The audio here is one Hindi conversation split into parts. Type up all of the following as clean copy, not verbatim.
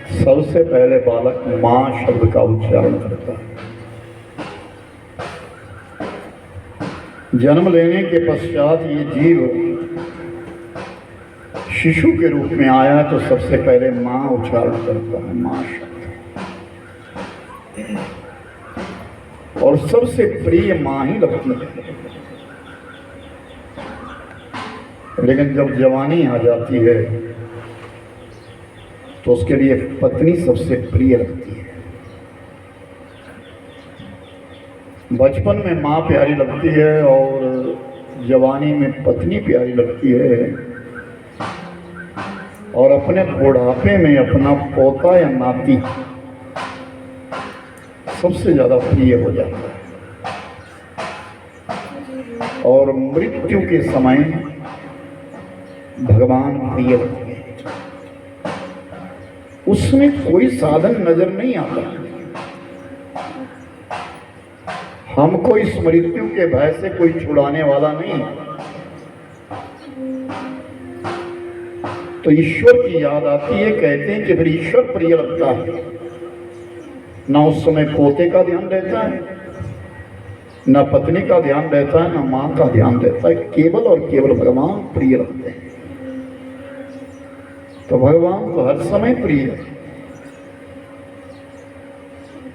सबसे पहले बालक मां शब्द का उच्चारण करता है। जन्म लेने के पश्चात ये जीव शिशु के रूप में आया तो सबसे पहले मां उच्चारण करता है, मां शब्द। और सबसे प्रिय मां ही लगती है। लेकिन जब जवानी आ जाती है तो उसके लिए पत्नी सबसे प्रिय लगती है। बचपन में माँ प्यारी लगती है और जवानी में पत्नी प्यारी लगती है, और अपने बुढ़ापे में अपना पोता या नाती सबसे ज्यादा प्रिय हो जाता है। और मृत्यु के समय भगवान प्रिय लगते हैं। उसमें कोई साधन नजर नहीं आता। हमको इस मृत्यु के भय से कोई छुड़ाने वाला नहीं। तो ईश्वर की याद आती है, कहते हैं कि फिर ईश्वर प्रिय लगता है। ना उस समय पोते का ध्यान रहता है, ना पत्नी का ध्यान रहता है, ना मां का ध्यान रहता है। केवल और केवल भगवान प्रिय लगते हैं। तो भगवान तो हर समय प्रिय है।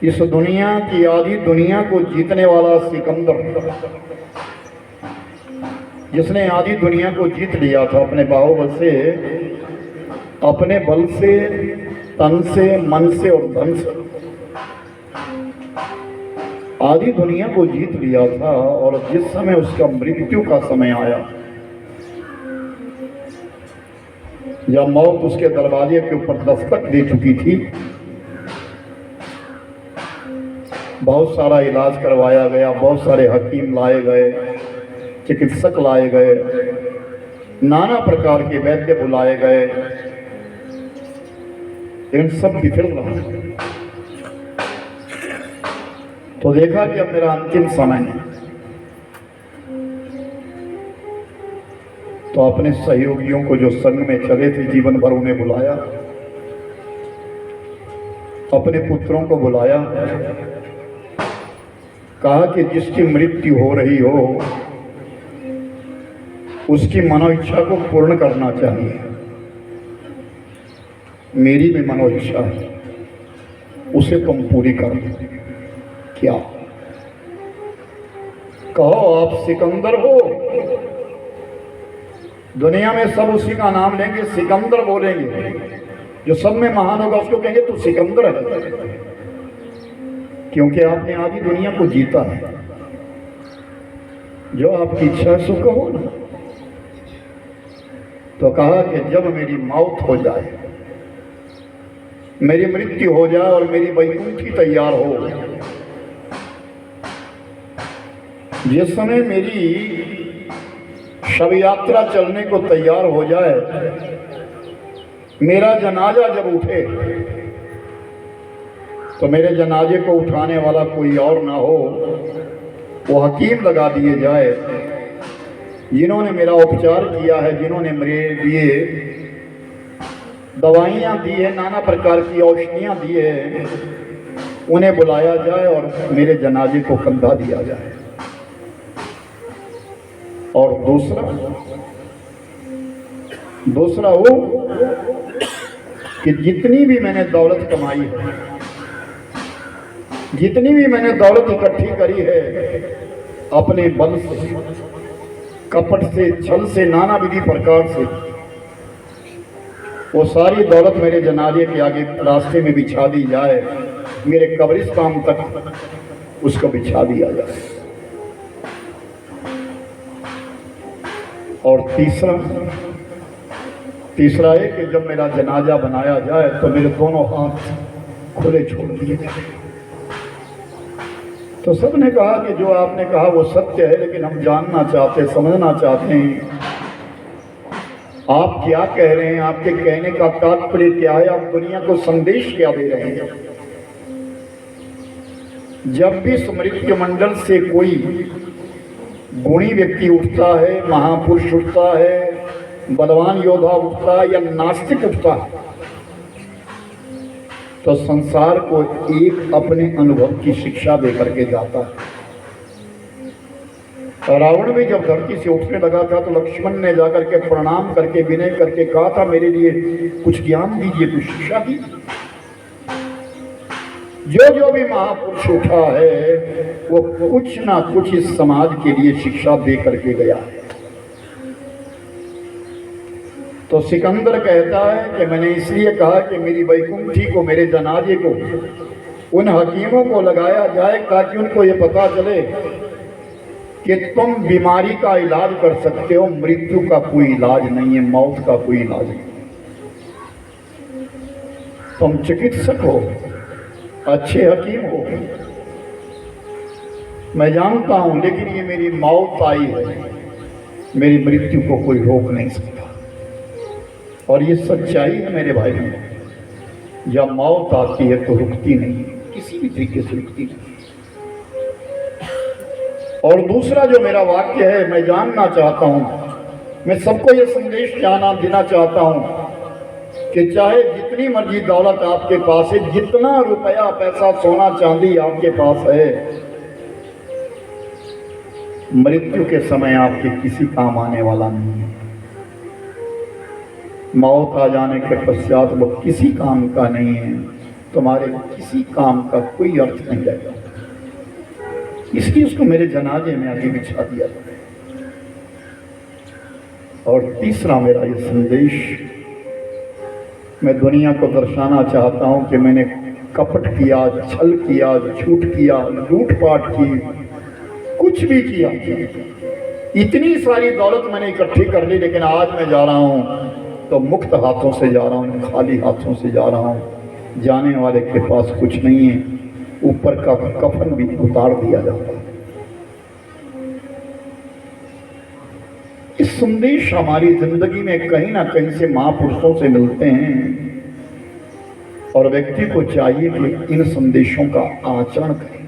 इस दुनिया की आधी दुनिया को जीतने वाला सिकंदर, जिसने आधी दुनिया को जीत लिया था अपने बाहुबल से, अपने बल से, तन से, मन से और धन से आधी दुनिया को जीत लिया था। और जिस समय उसका मृत्यु का समय आया, जब मौत उसके दरवाजे के ऊपर दस्तक दे चुकी थी, बहुत सारा इलाज करवाया गया, बहुत सारे हकीम लाए गए, चिकित्सक लाए गए, नाना प्रकार के वैद्य बुलाए गए, इन सब विफल रहा। तो देखा कि अब मेरा अंतिम समय है। तो अपने सहयोगियों को जो संग में चले थे जीवन भर, उन्हें बुलाया, अपने पुत्रों को बुलाया, कहा कि जिसकी मृत्यु हो रही हो उसकी मनोइच्छा को पूर्ण करना चाहिए। मेरी भी मनोइच्छा है, उसे तुम पूरी कर दो। क्या कहो, आप सिकंदर हो। दुनिया में सब उसी का नाम लेंगे, सिकंदर बोलेंगे। जो सब में महान होगा उसको कहेंगे तू सिकंदर है, क्योंकि आपने आधी दुनिया को जीता है। जो आपकी इच्छा है सो कहो ना। तो कहा कि जब मेरी मौत हो जाए, मेरी मृत्यु हो जाए और मेरी वैकुंठी तैयार हो, जिस समय मेरी शव यात्रा चलने को तैयार हो जाए, मेरा जनाजा जब उठे, तो मेरे जनाजे को उठाने वाला कोई और ना हो, वो हकीम लगा दिए जाए जिन्होंने मेरा उपचार किया है, जिन्होंने मेरे लिए दवाइयाँ दी है, नाना प्रकार की औषधियाँ दी है, उन्हें बुलाया जाए और मेरे जनाजे को कंधा दिया जाए। और दूसरा वो कि जितनी भी मैंने दौलत कमाई है, जितनी भी मैंने दौलत इकट्ठी करी है, अपने बल से, कपट से, छल से, नाना विधि प्रकार से, वो सारी दौलत मेरे जनाजे के आगे रास्ते में बिछा दी जाए, मेरे कब्रिस्तान तक उसको बिछा दिया जाए। और तीसरा है कि जब मेरा जनाजा बनाया जाए तो मेरे दोनों हाथ खुले छोड़ दिए जाए। तो सबने कहा कि जो आपने कहा वो सत्य है, लेकिन हम जानना चाहते, समझना चाहते हैं आप क्या कह रहे हैं, आपके कहने का तात्पर्य क्या है, आप दुनिया को संदेश क्या दे रहे हैं। जब भी मृत्यु मंडल से कोई गुणी व्यक्ति उठता है, महापुरुष उठता है, बलवान योद्धा उठता है या नास्तिक उठता है, तो संसार को एक अपने अनुभव की शिक्षा दे करके जाता है। रावण भी जब धरती से उठने लगा था तो लक्ष्मण ने जाकर के प्रणाम करके विनय करके कहा था, मेरे लिए कुछ ज्ञान दीजिए, कुछ शिक्षा दीजिए। जो भी महापुरुष उठा है वो कुछ ना कुछ इस समाज के लिए शिक्षा दे करके गया है। तो सिकंदर कहता है कि मैंने इसलिए कहा कि मेरी वैकुंठी को, मेरे जनाजे को उन हकीमों को लगाया जाए ताकि उनको ये पता चले कि तुम बीमारी का इलाज कर सकते हो, मृत्यु का कोई इलाज नहीं है, मौत का कोई इलाज नहीं। तुम चिकित्सक हो, अच्छे हकीम हो, मैं जानता हूं, लेकिन ये मेरी मौत आई है, मेरी मृत्यु को कोई रोक नहीं सकता। और ये सच्चाई है मेरे भाई, जब मौत आती है तो रुकती नहीं, किसी भी तरीके से रुकती नहीं। और दूसरा जो मेरा वाक्य है, मैं जानना चाहता हूं, मैं सबको ये संदेश देना चाहता हूं कि चाहे जितनी मर्जी दौलत आपके पास है, जितना रुपया पैसा सोना चांदी आपके पास है, मृत्यु के समय आपके किसी काम आने वाला नहीं है। मौत आ जाने के पश्चात वो किसी काम का नहीं है, तुम्हारे किसी काम का कोई अर्थ नहीं रहेगा। इसलिए उसको मेरे जनाजे में आगे बिछा दिया। और तीसरा मेरा ये संदेश मैं दुनिया को दर्शाना चाहता हूं कि मैंने कपट किया, छल किया, झूठ किया, लूटपाट की, कुछ भी किया, इतनी सारी दौलत मैंने इकट्ठी कर ली, लेकिन आज मैं जा रहा हूं तो मुक्त हाथों से जा रहा हूं, खाली हाथों से जा रहा हूं। जाने वाले के पास कुछ नहीं है, ऊपर का कफन भी उतार दिया जाता है। इस संदेश हमारी जिंदगी में कहीं ना कहीं से महापुरुषों से मिलते हैं और व्यक्ति को चाहिए कि इन संदेशों का आचरण करें।